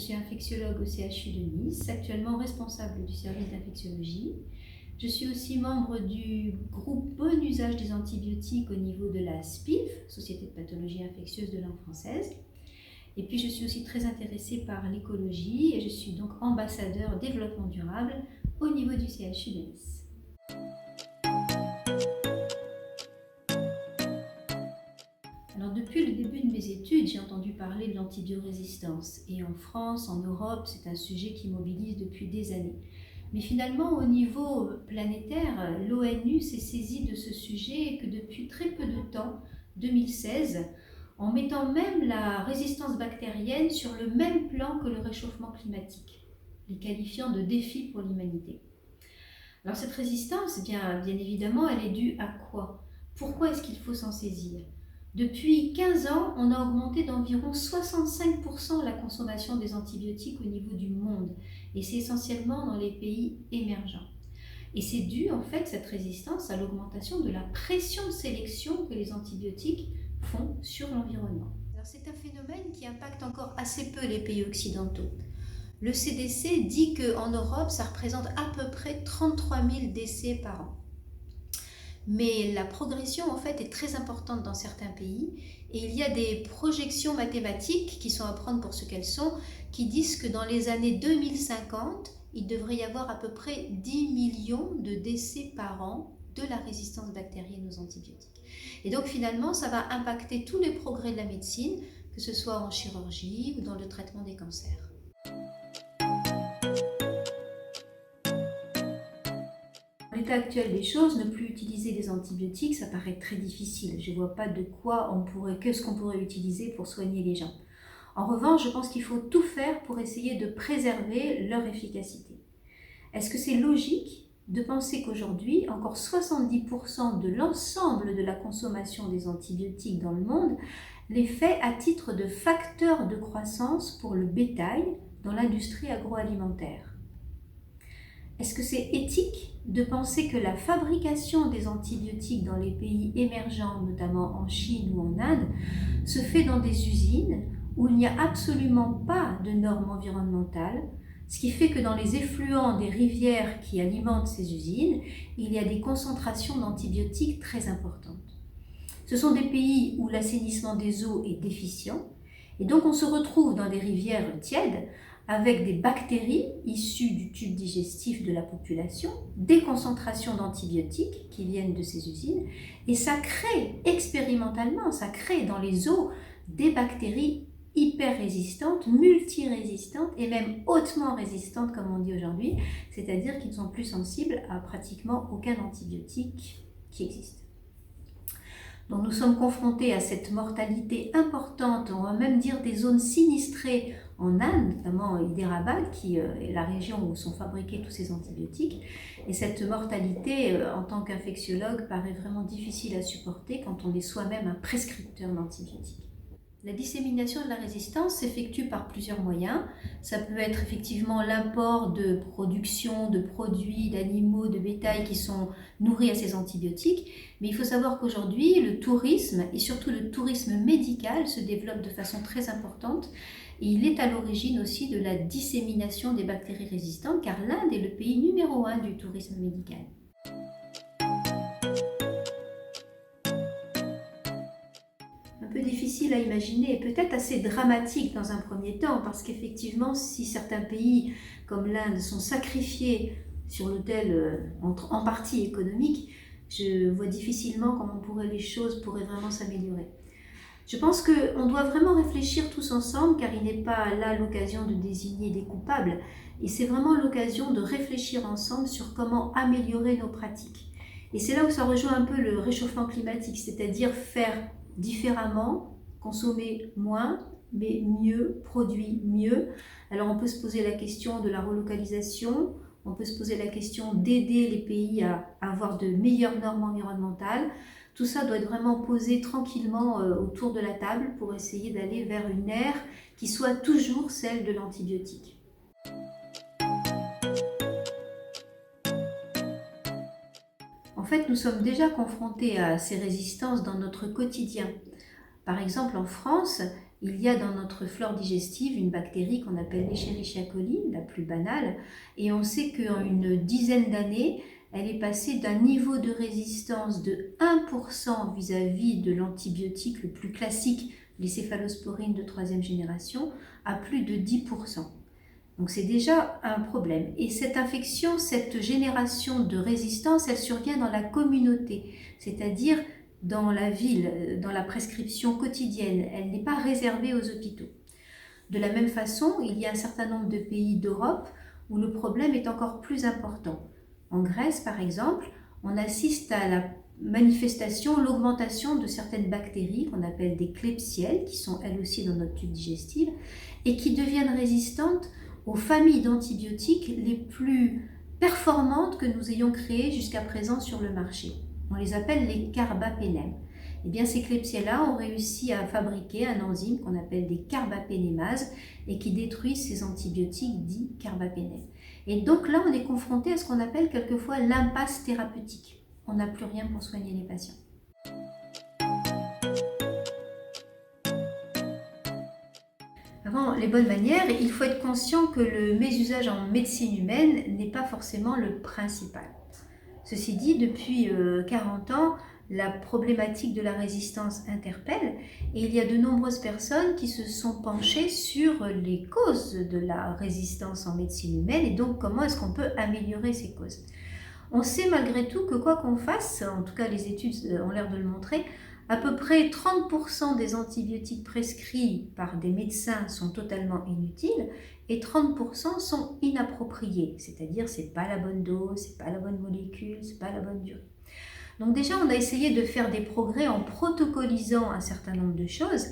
suis infectiologue au CHU de Nice, actuellement responsable du service d'infectiologie. Je suis aussi membre du groupe Bon usage des antibiotiques au niveau de la SPIF, Société de pathologie infectieuse de langue française. Et puis je suis aussi très intéressée par l'écologie et je suis donc ambassadeur développement durable au niveau du CHU de Nice. Alors depuis le début de mes études, j'ai entendu parler de l'antibiorésistance et en France, en Europe, c'est un sujet qui mobilise depuis des années. Mais finalement, au niveau planétaire, l'ONU s'est saisie de ce sujet que depuis très peu de temps, 2016, en mettant même la résistance bactérienne sur le même plan que le réchauffement climatique, les qualifiant de défi pour l'humanité. Alors cette résistance, bien évidemment, elle est due à quoi? Pourquoi est-ce qu'il faut s'en saisir? Depuis 15 ans, on a augmenté d'environ 65% la consommation des antibiotiques au niveau du monde, et c'est essentiellement dans les pays émergents. Et c'est dû, en fait, cette résistance à l'augmentation de la pression de sélection que les antibiotiques font sur l'environnement. Alors c'est un phénomène qui impacte encore assez peu les pays occidentaux. Le CDC dit qu'en Europe, ça représente à peu près 33 000 décès par an. Mais la progression en fait est très importante dans certains pays et il y a des projections mathématiques qui sont à prendre pour ce qu'elles sont, qui disent que dans les années 2050, il devrait y avoir à peu près 10 millions de décès par an de la résistance bactérienne aux antibiotiques. Et donc finalement, ça va impacter tous les progrès de la médecine, que ce soit en chirurgie ou dans le traitement des cancers. Dans l'état actuel des choses, ne plus utiliser des antibiotiques, ça paraît très difficile. Je ne vois pas qu'est-ce qu'on pourrait utiliser pour soigner les gens. En revanche, je pense qu'il faut tout faire pour essayer de préserver leur efficacité. Est-ce que c'est logique de penser qu'aujourd'hui, encore 70% de l'ensemble de la consommation des antibiotiques dans le monde les fait à titre de facteur de croissance pour le bétail dans l'industrie agroalimentaire? Est-ce que c'est éthique de penser que la fabrication des antibiotiques dans les pays émergents, notamment en Chine ou en Inde, se fait dans des usines où il n'y a absolument pas de normes environnementales, ce qui fait que dans les effluents des rivières qui alimentent ces usines, il y a des concentrations d'antibiotiques très importantes. Ce sont des pays où l'assainissement des eaux est déficient, et donc on se retrouve dans des rivières tièdes avec des bactéries issues du tube digestif de la population, des concentrations d'antibiotiques qui viennent de ces usines, et ça crée expérimentalement, ça crée dans les eaux des bactéries hyper résistantes, multirésistantes et même hautement résistantes comme on dit aujourd'hui, c'est-à-dire qu'ils ne sont plus sensibles à pratiquement aucun antibiotique qui existe. Donc nous sommes confrontés à cette mortalité importante, on va même dire des zones sinistrées en Inde, notamment Hyderabad, qui est la région où sont fabriqués tous ces antibiotiques. Et cette mortalité, en tant qu'infectiologue, paraît vraiment difficile à supporter quand on est soi-même un prescripteur d'antibiotiques. La dissémination de la résistance s'effectue par plusieurs moyens. Ça peut être effectivement l'apport de production de produits, d'animaux, de bétail qui sont nourris à ces antibiotiques. Mais il faut savoir qu'aujourd'hui, le tourisme, et surtout le tourisme médical, se développe de façon très importante. Et il est à l'origine aussi de la dissémination des bactéries résistantes, car l'Inde est le pays numéro 1 du tourisme médical. Un peu difficile à imaginer et peut-être assez dramatique dans un premier temps, parce qu'effectivement, si certains pays comme l'Inde sont sacrifiés sur l'autel en partie économique, je vois difficilement comment les choses pourraient vraiment s'améliorer. Je pense qu'on doit vraiment réfléchir tous ensemble, car il n'est pas là l'occasion de désigner des coupables, et c'est vraiment l'occasion de réfléchir ensemble sur comment améliorer nos pratiques. Et c'est là où ça rejoint un peu le réchauffement climatique, c'est-à-dire faire différemment, consommer moins, mais mieux, produire mieux. Alors on peut se poser la question de la relocalisation, on peut se poser la question d'aider les pays à avoir de meilleures normes environnementales. Tout ça doit être vraiment posé tranquillement autour de la table pour essayer d'aller vers une ère qui soit toujours celle de l'antibiotique. En fait, nous sommes déjà confrontés à ces résistances dans notre quotidien. Par exemple, en France, il y a dans notre flore digestive une bactérie qu'on appelle l'Escherichia coli, la plus banale, et on sait qu'en une dizaine d'années, elle est passée d'un niveau de résistance de 1% vis-à-vis de l'antibiotique le plus classique, les céphalosporines de troisième génération, à plus de 10%. Donc c'est déjà un problème. Et cette infection, cette génération de résistance, elle survient dans la communauté, c'est-à-dire dans la ville, dans la prescription quotidienne. Elle n'est pas réservée aux hôpitaux. De la même façon, il y a un certain nombre de pays d'Europe où le problème est encore plus important. En Grèce, par exemple, on assiste à la manifestation, l'augmentation de certaines bactéries qu'on appelle des klebsielles, qui sont elles aussi dans notre tube digestif, et qui deviennent résistantes aux familles d'antibiotiques les plus performantes que nous ayons créées jusqu'à présent sur le marché. On les appelle les carbapénèmes. Eh bien, ces klebsielles-là ont réussi à fabriquer un enzyme qu'on appelle des carbapénémases et qui détruit ces antibiotiques dits carbapénèmes. Et donc là, on est confronté à ce qu'on appelle quelquefois l'impasse thérapeutique. On n'a plus rien pour soigner les patients. Avant les bonnes manières, il faut être conscient que le mésusage en médecine humaine n'est pas forcément le principal. Ceci dit, depuis 40 ans, la problématique de la résistance interpelle et il y a de nombreuses personnes qui se sont penchées sur les causes de la résistance en médecine humaine et donc comment est-ce qu'on peut améliorer ces causes. On sait malgré tout que quoi qu'on fasse, en tout cas les études ont l'air de le montrer, à peu près 30% des antibiotiques prescrits par des médecins sont totalement inutiles et 30% sont inappropriés, c'est-à-dire c'est pas la bonne dose, c'est pas la bonne molécule, c'est pas la bonne durée. Donc déjà on a essayé de faire des progrès en protocolisant un certain nombre de choses,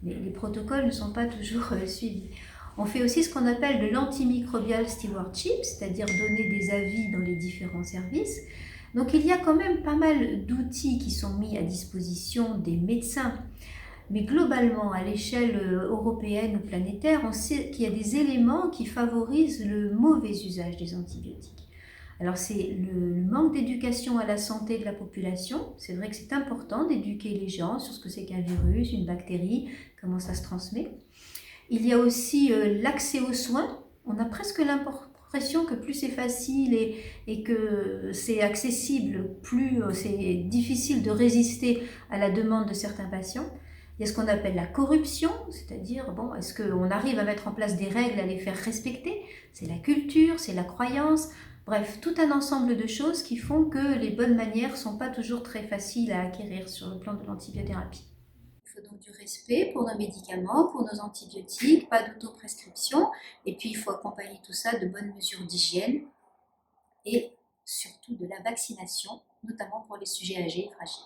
mais les protocoles ne sont pas toujours suivis. On fait aussi ce qu'on appelle de l'antimicrobial stewardship, c'est-à-dire donner des avis dans les différents services. Donc il y a quand même pas mal d'outils qui sont mis à disposition des médecins. Mais globalement, à l'échelle européenne ou planétaire, on sait qu'il y a des éléments qui favorisent le mauvais usage des antibiotiques. Alors c'est le manque d'éducation à la santé de la population. C'est vrai que c'est important d'éduquer les gens sur ce que c'est qu'un virus, une bactérie, comment ça se transmet. Il y a aussi l'accès aux soins. On a presque l'impression que plus c'est facile et que c'est accessible, plus c'est difficile de résister à la demande de certains patients. Il y a ce qu'on appelle la corruption, c'est-à-dire, bon, est-ce qu'on arrive à mettre en place des règles, à les faire respecter? C'est la culture, c'est la croyance, bref, tout un ensemble de choses qui font que les bonnes manières ne sont pas toujours très faciles à acquérir sur le plan de l'antibiothérapie. Il faut donc du respect pour nos médicaments, pour nos antibiotiques, pas d'autoprescription, et puis il faut accompagner tout ça de bonnes mesures d'hygiène et surtout de la vaccination, notamment pour les sujets âgés et fragiles.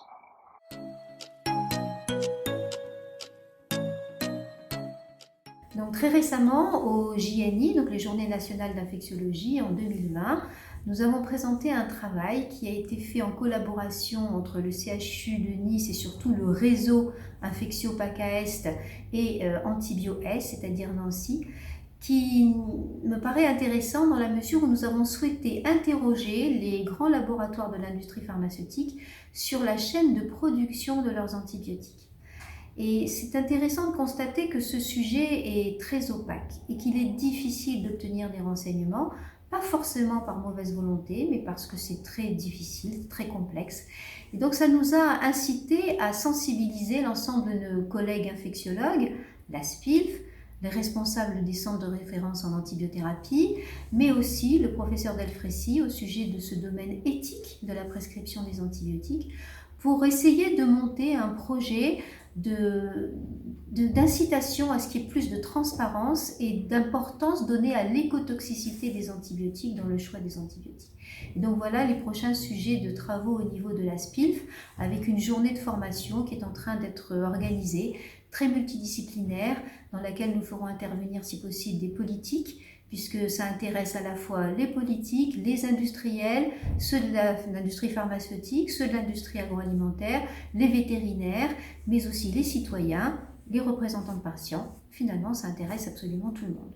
Donc très récemment au JNI, donc les Journées nationales d'infectiologie en 2020, nous avons présenté un travail qui a été fait en collaboration entre le CHU de Nice et surtout le réseau Infectio PACA Est et Antibio Est, c'est-à-dire Nancy, qui me paraît intéressant dans la mesure où nous avons souhaité interroger les grands laboratoires de l'industrie pharmaceutique sur la chaîne de production de leurs antibiotiques. Et c'est intéressant de constater que ce sujet est très opaque et qu'il est difficile d'obtenir des renseignements, pas forcément par mauvaise volonté, mais parce que c'est très difficile, très complexe. Et donc ça nous a incité à sensibiliser l'ensemble de nos collègues infectiologues, la SPILF, les responsables des centres de référence en antibiothérapie, mais aussi le professeur Delfrécy au sujet de ce domaine éthique de la prescription des antibiotiques, pour essayer de monter un projet d'incitation à ce qu'il y ait plus de transparence et d'importance donnée à l'écotoxicité des antibiotiques dans le choix des antibiotiques. Et donc voilà les prochains sujets de travaux au niveau de la SPILF, avec une journée de formation qui est en train d'être organisée, très multidisciplinaire, dans laquelle nous ferons intervenir si possible des politiques, puisque ça intéresse à la fois les politiques, les industriels, ceux de l'industrie pharmaceutique, ceux de l'industrie agroalimentaire, les vétérinaires, mais aussi les citoyens, les représentants de patients. Finalement, ça intéresse absolument tout le monde.